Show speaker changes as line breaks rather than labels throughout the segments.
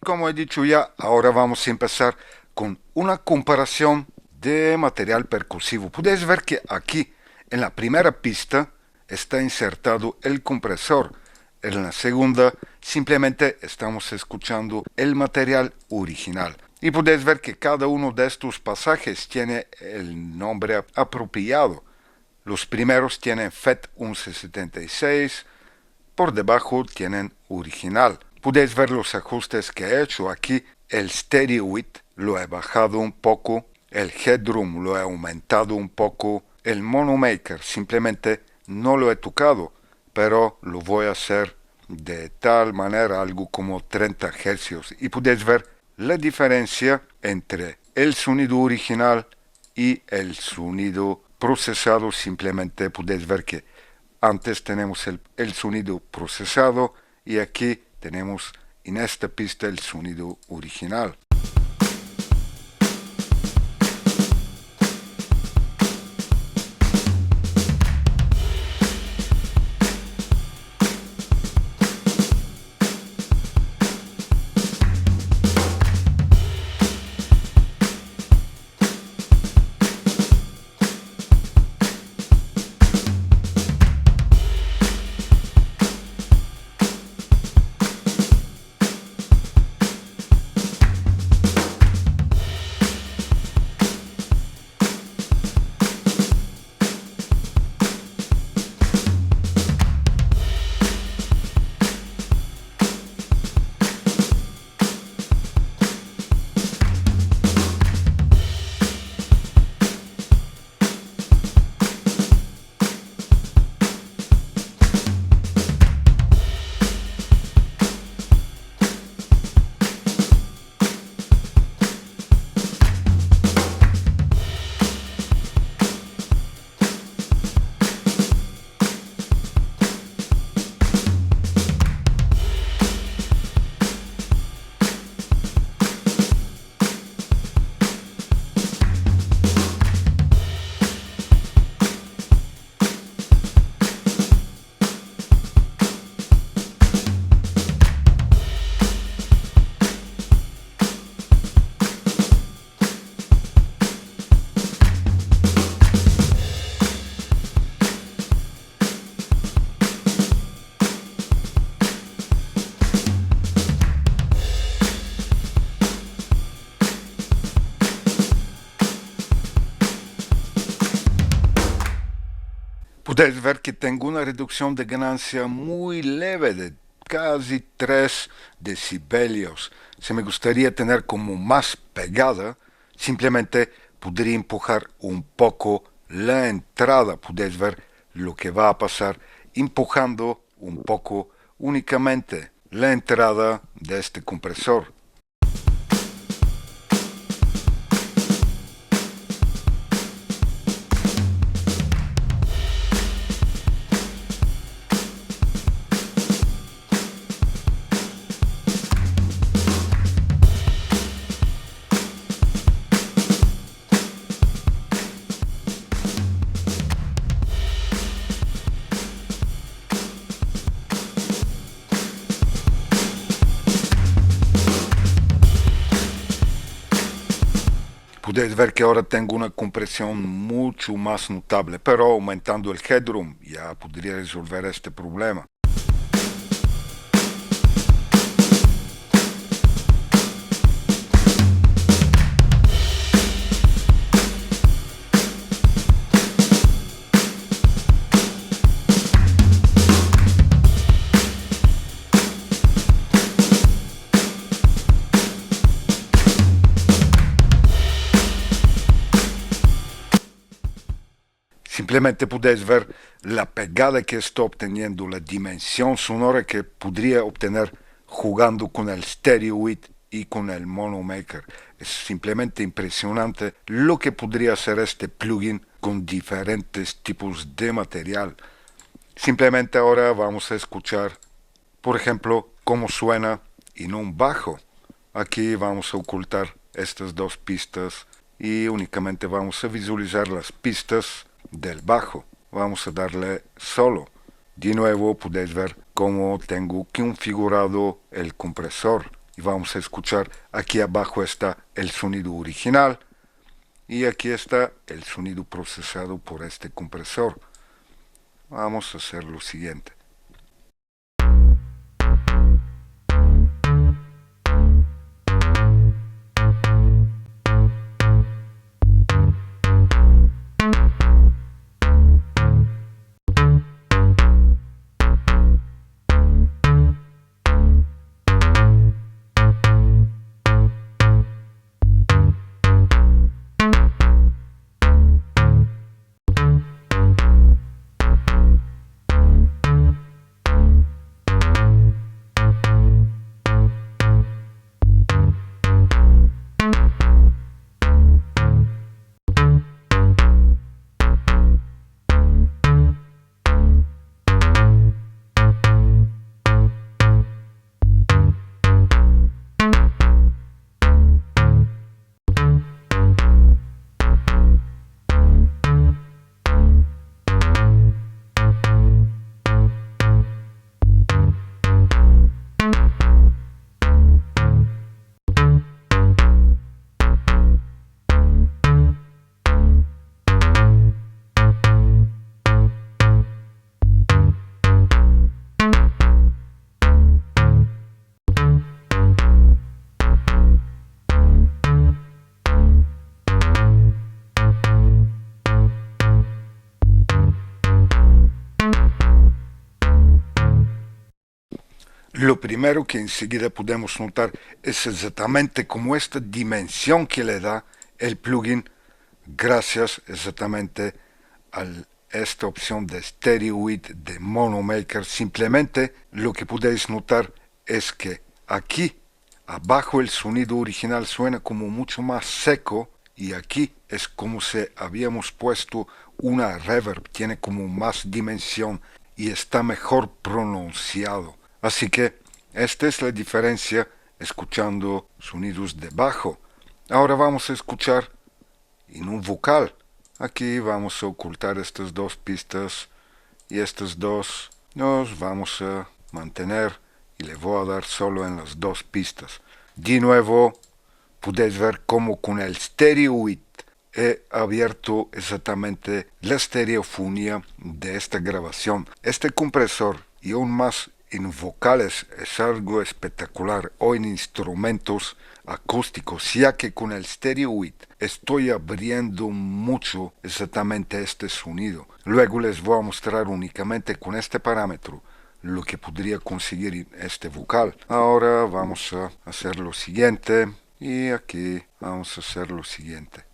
Como he dicho ya, ahora vamos a empezar con una comparación de material percusivo. Puedes ver que aquí, en la primera pista, está insertado el compresor. En la segunda, simplemente estamos escuchando el material original. Y puedes ver que cada uno de estos pasajes tiene el nombre apropiado. Los primeros tienen FET 1176, por debajo tienen original. Podéis ver los ajustes que he hecho aquí. El stereo width lo he bajado un poco, el headroom lo he aumentado un poco, el mono maker simplemente no lo he tocado, pero lo voy a hacer de tal manera, algo como 30 Hz. Y podéis ver la diferencia entre el sonido original y el sonido procesado. Simplemente podéis ver que antes tenemos el sonido procesado y aquí tenemos en esta pista el sonido original. Podéis ver que tengo una reducción de ganancia muy leve de casi 3 decibelios. Si me gustaría tener como más pegada, simplemente podría empujar un poco la entrada. Podéis ver lo que va a pasar empujando un poco únicamente la entrada de este compresor. Podéis ver que ahora tengo una compresión mucho más notable, pero aumentando el headroom ya podría resolver este problema. Simplemente podéis ver la pegada que estoy obteniendo, la dimensión sonora que podría obtener jugando con el stereo width y con el mono maker. Es simplemente impresionante lo que podría hacer este plugin con diferentes tipos de material. Simplemente ahora vamos a escuchar, por ejemplo, cómo suena en un bajo. Aquí vamos a ocultar estas dos pistas y únicamente vamos a visualizar las pistas del bajo. Vamos a darle solo. De nuevo podéis ver cómo tengo configurado el compresor. y vamos a escuchar, aquí abajo está el sonido original y aquí está el sonido procesado por este compresor. Vamos a hacer lo siguiente. Lo primero que enseguida podemos notar es exactamente como esta dimensión que le da el plugin gracias exactamente a esta opción de Stereo Width de Mono Maker. Simplemente lo que podéis notar es que aquí abajo el sonido original suena como mucho más seco y aquí es como si habíamos puesto una reverb, tiene como más dimensión y está mejor pronunciado. Así que esta es la diferencia escuchando sonidos de bajo. Ahora vamos a escuchar en un vocal. Aquí vamos a ocultar estas dos pistas y estas dos nos vamos a mantener y le voy a dar solo en las dos pistas. De nuevo, podéis ver cómo con el Stereo Width he abierto exactamente la estereofonía de esta grabación. Este compresor y aún más en vocales es algo espectacular o en instrumentos acústicos, ya que con el Stereo Width estoy abriendo mucho exactamente este sonido. Luego les voy a mostrar únicamente con este parámetro lo que podría conseguir en este vocal. Ahora vamos a hacer lo siguiente y aquí vamos a hacer lo siguiente.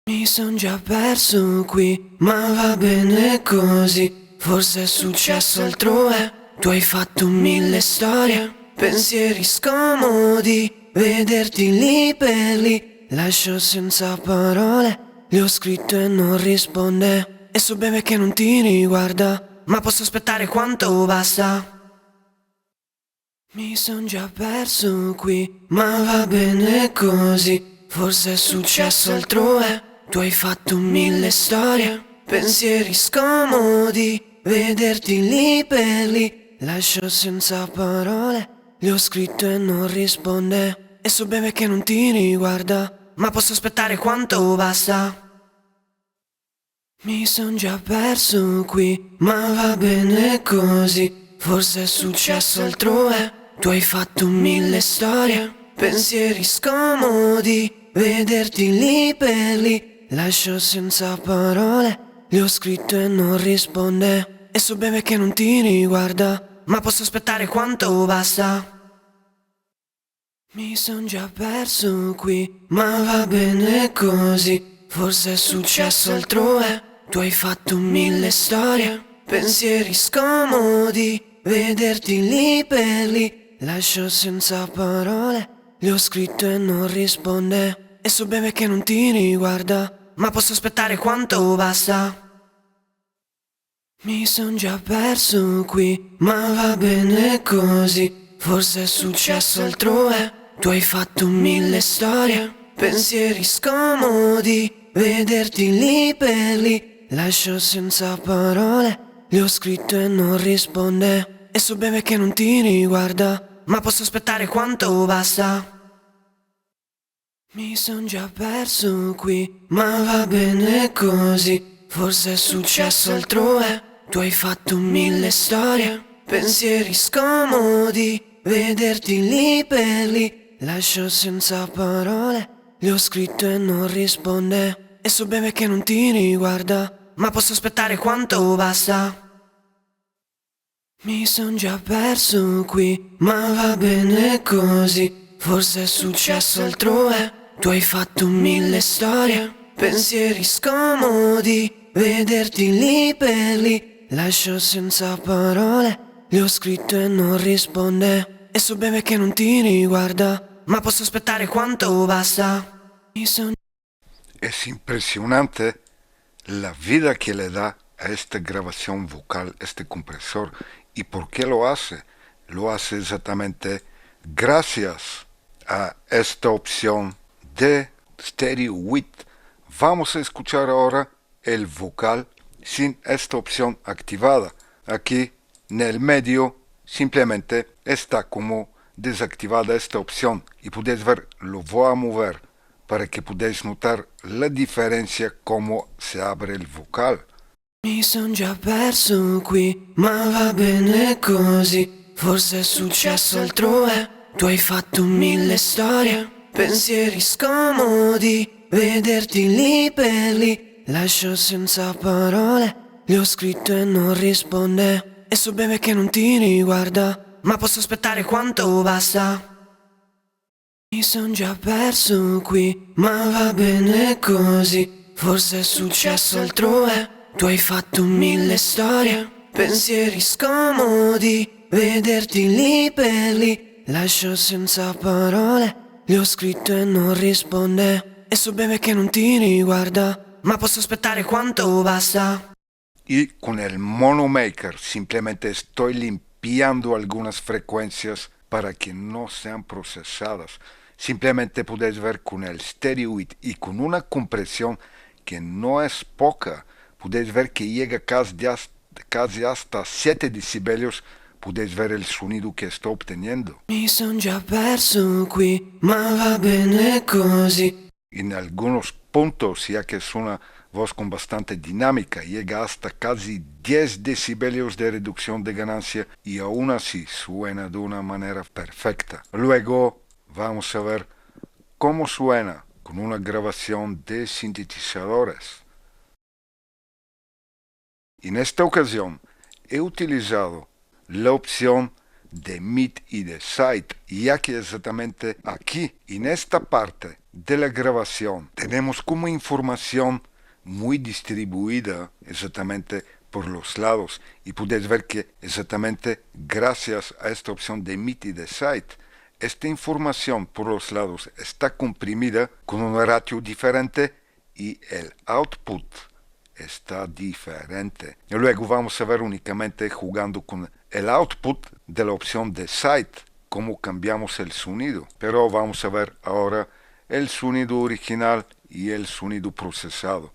Mi son già perso qui, ma va bene così. Forse è successo altrove. Tu hai fatto mille storie, pensieri scomodi. Vederti lì per lì, lascio senza parole. Gli ho scritto e non risponde. E so bene che non ti riguarda, ma posso aspettare quanto basta. Mi son già perso qui, ma va bene così. Forse è successo altrove. Tu hai fatto mille storie, pensieri scomodi. Vederti lì per lì, lascio senza parole. Gli ho scritto e non risponde. E so bene che non ti riguarda, ma posso aspettare quanto basta. Mi son già perso qui, ma va bene così. Forse è successo altrove. Tu hai fatto mille storie, pensieri scomodi. Vederti lì per lì, lascio senza parole. Gli ho scritto e non risponde. E so bene che non ti riguarda, ma posso aspettare quanto basta. Mi son già perso qui, ma va bene così. Forse è successo altrove. Tu hai fatto mille storie, pensieri scomodi. Vederti lì per lì, lascio senza parole. Gli ho scritto e non risponde. E so bene che non ti riguarda, ma posso aspettare quanto basta. Mi son già perso qui, ma va bene così. Forse è successo altrove. Tu hai fatto mille storie, pensieri scomodi. Vederti lì per lì, lascio senza parole. Gli ho scritto e non risponde. E so bene che non ti riguarda, ma posso aspettare quanto basta. Mi son già perso qui, ma va bene così. Forse è successo altrove. Tu hai fatto mille storie, pensieri scomodi. Vederti lì per lì, lascio senza parole. Gli ho scritto e non risponde. E so bene che non ti riguarda, ma posso aspettare quanto basta. Mi son già perso qui, ma va bene così. Forse è successo altrove. Tu hai fatto mille storie, pensieri scomodi. Vederti lì per lì, lascio senza parole. Gli ho scritto e non risponde. E so bene che non ti riguarda, ma posso aspettare quanto basta.
Es impresionante la vida que le da a esta grabación vocal, este compresor. ¿Y por qué lo hace? Lo hace exactamente gracias a esta opción de Stereo Width. Vamos a escuchar ahora el vocal sin esta opción activada. Aquí en el medio simplemente está como desactivada esta opción y podéis ver, lo voy a mover para que podáis notar la diferencia cómo se abre el vocal.
Mi son già perso qui, ma va bene così. Forse è successo altrove. Tu hai fatto mille storie, pensieri scomodi. Vederti lì per lì, lascio senza parole. Gli ho scritto e non risponde. E so bene che non ti riguarda, ma posso aspettare quanto basta. Mi son già perso qui, ma va bene così. Forse è successo altrove. Tu hai fatto mille storie, pensieri scomodi. Vederti lì per lì, lascio senza parole. Gli ho scritto e non risponde. E so bene che non ti riguarda, ma posso aspettare quanto basta.
Y con el Mono Maker simplemente estoy limpiando algunas frecuencias para que no sean procesadas. Simplemente podéis ver con el Stereo Width y con una compresión que no es poca. Podéis ver que llega casi hasta 7 decibelios. Podéis ver el sonido que está obteniendo.
Mi son già perso qui, ma va bene così.
En algunos puntos, ya que es una voz con bastante dinámica, llega hasta casi 10 decibelios de reducción de ganancia y aún así suena de una manera perfecta. Luego vamos a ver cómo suena con una grabación de sintetizadores. En esta ocasión he utilizado la opción de mid y de side, ya que exactamente aquí, en esta parte de la grabación, tenemos como información muy distribuida exactamente por los lados y podéis ver que exactamente gracias a esta opción de mid y de side, esta información por los lados está comprimida con un ratio diferente y el output está diferente. Y luego vamos a ver únicamente jugando con el output de la opción de side, cómo cambiamos el sonido. Pero vamos a ver ahora el sonido original y el sonido procesado.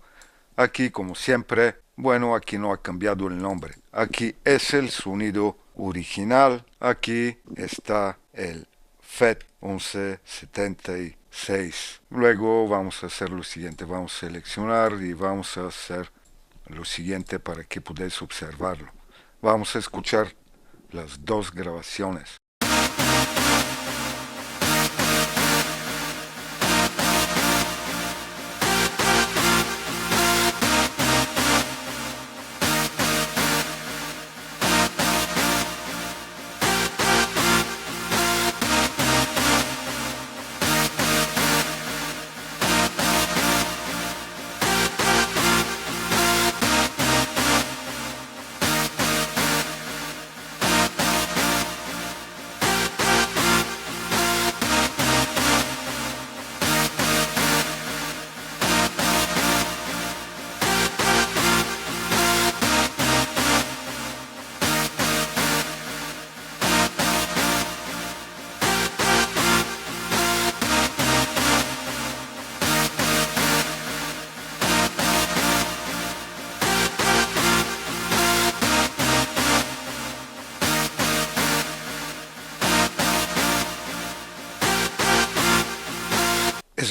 Aquí, como siempre, bueno, aquí no ha cambiado el nombre. Aquí es el sonido original. Aquí está el FET 1176. Luego vamos a hacer lo siguiente. Vamos a seleccionar y vamos a hacer lo siguiente para que podáis observarlo. Vamos a escuchar las dos grabaciones.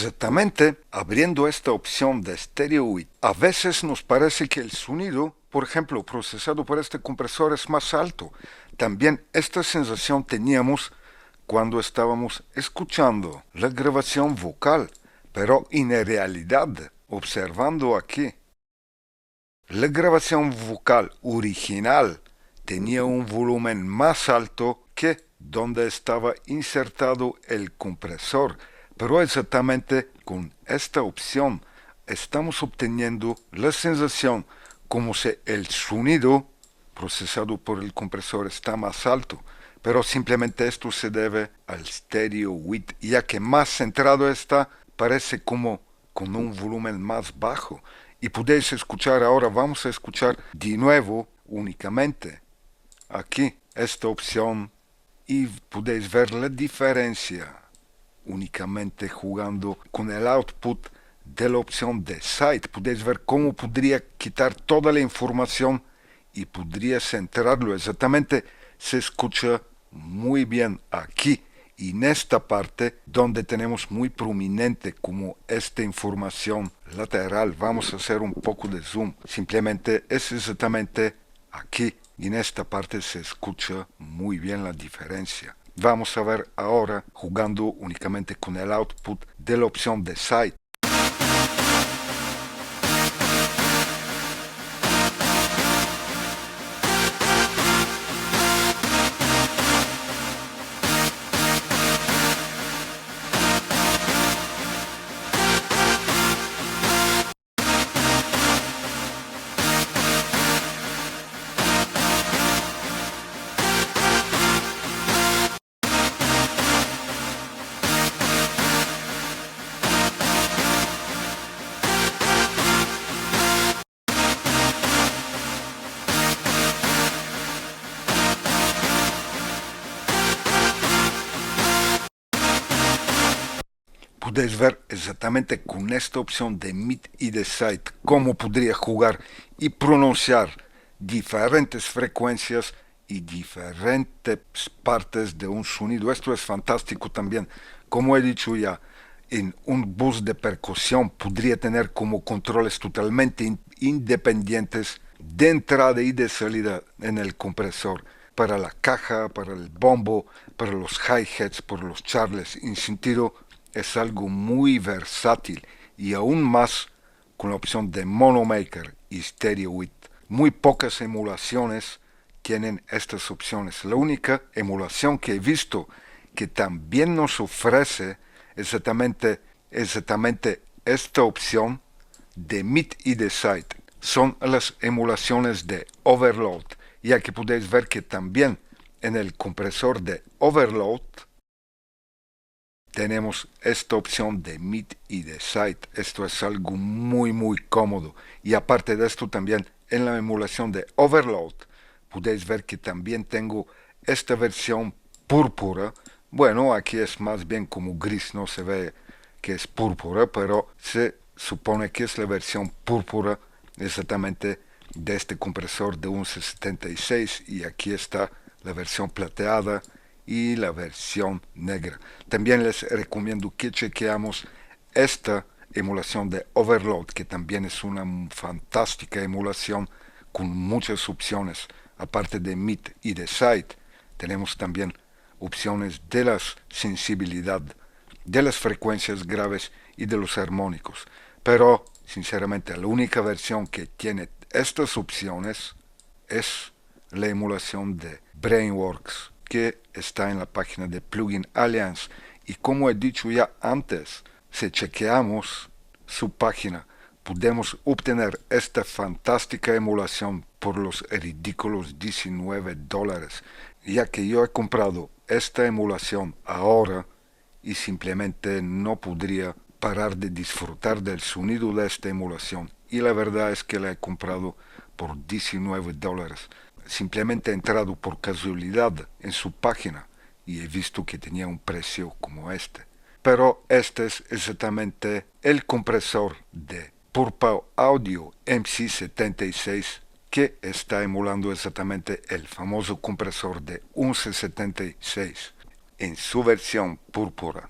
Exactamente, abriendo esta opción de Stereo With, a veces nos parece que el sonido, por ejemplo, procesado por este compresor es más alto. También esta sensación teníamos cuando estábamos escuchando la grabación vocal, pero en realidad, observando aquí, la grabación vocal original tenía un volumen más alto que donde estaba insertado el compresor, pero exactamente con esta opción estamos obteniendo la sensación como si el sonido procesado por el compresor está más alto, pero simplemente esto se debe al stereo width, ya que más centrado está, parece como con un volumen más bajo. Y podéis escuchar ahora, vamos a escuchar de nuevo únicamente aquí esta opción y podéis ver la diferencia únicamente jugando con el output de la opción de side. Podéis ver cómo podría quitar toda la información y podría centrarlo. Exactamente se escucha muy bien aquí y en esta parte donde tenemos muy prominente como esta información lateral. Vamos a hacer un poco de zoom. Simplemente es exactamente aquí y en esta parte se escucha muy bien la diferencia. Vamos a ver ahora jugando únicamente con el output de la opción de side. Podéis ver exactamente con esta opción de mid y de side cómo podría jugar y pronunciar diferentes frecuencias y diferentes partes de un sonido. Esto es fantástico también. Como he dicho ya, en un bus de percusión podría tener como controles totalmente independientes de entrada y de salida en el compresor, para la caja, para el bombo, para los hi-hats, para los charles. En sentido, es algo muy versátil y aún más con la opción de Mono Maker y Stereo With. Muy pocas emulaciones tienen estas opciones. La única emulación que he visto que también nos ofrece exactamente esta opción de mid y de side son las emulaciones de Overload, ya que podéis ver que también en el compresor de Overload tenemos esta opción de mid y de side. Esto es algo muy cómodo. Y aparte de esto también en la emulación de Overload podéis ver que también tengo esta versión púrpura. Bueno, aquí es más bien como gris, no se ve que es púrpura, pero se supone que es la versión púrpura exactamente de este compresor de un C76 y aquí está la versión plateada y la versión negra. También les recomiendo que chequeamos esta emulación de Overload, que también es una fantástica emulación con muchas opciones. Aparte de mid y de side, tenemos también opciones de la sensibilidad, de las frecuencias graves y de los armónicos. Pero, sinceramente, la única versión que tiene estas opciones es la emulación de Brainworks, que está en la página de Plugin Alliance. Y como he dicho ya antes, si chequeamos su página, podemos obtener esta fantástica emulación por los ridículos $19, ya que yo he comprado esta emulación ahora y simplemente no podría parar de disfrutar del sonido de esta emulación. Y la verdad es que la he comprado por $19. Simplemente he entrado por casualidad en su página y he visto que tenía un precio como este. Pero este es exactamente el compresor de Purple Audio MC76 que está emulando exactamente el famoso compresor de un C76 en su versión púrpura.